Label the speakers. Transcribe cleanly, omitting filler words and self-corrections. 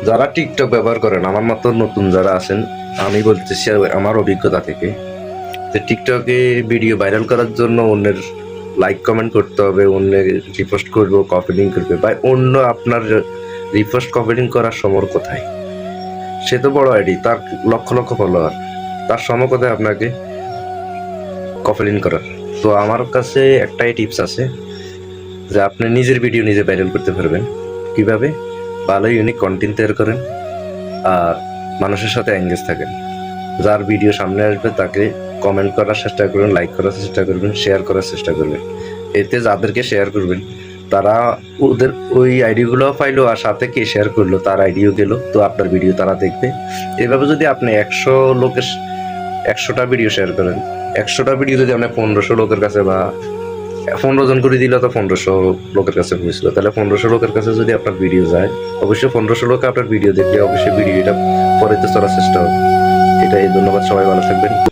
Speaker 1: যারা টিকটক ব্যবহার করেন, আমার মতো নতুন যারা আছেন, আমি বলতেছি আমার অভিজ্ঞতা থেকে, যে টিকটকে ভিডিও ভাইরাল করার জন্য অন্যের লাইক কমেন্ট করতে হবে, অন্যের রিপোস্ট করবো, কপি লিঙ্ক করবে, বা অন্য আপনার রিপোস্ট কপি লিঙ্ক করার সময় কোথায়? সে তো বড় আইডি, তার লক্ষ লক্ষ ফলোয়ার, তার সময় কোথায় আপনাকে কপি লিঙ্ক করার? তো আমার কাছে একটাই টিপস আছে, যে আপনি নিজের ভিডিও নিজে ভাইরাল করতে পারবেন কিভাবে? ভালো ইউনিক কন্টেন্ট তৈরি করেন, আর মানুষের সাথে এঙ্গেজ থাকেন। যার ভিডিও সামনে আসবে তাকে কমেন্ট করার চেষ্টা করবেন, লাইক করার চেষ্টা করবেন, শেয়ার করার চেষ্টা করবেন। এতে যাদেরকে শেয়ার করবেন তারা ওদের ওই আইডিগুলো পাইলো, আর সাথে কে শেয়ার করলো তার আইডিও গেল, তো আপনার ভিডিও তারা দেখবে। এভাবে যদি আপনি 100টা ভিডিও শেয়ার করেন, 100টা ভিডিও যদি আপনি 1500 লোকের কাছে, বা 15 জন করে দিলে তো 1500 লোকের কাছে হয়েছিল, তাহলে 1500 লোকের কাছে যদি আপনার ভিডিও যায়, অবশ্যই 1500 লোক আপনার ভিডিও দেখলে অবশ্যই ভিডিওটা পরে তো চলার চেষ্টা হবে। এটাই, ধন্যবাদ, সবাই ভালো থাকবেন।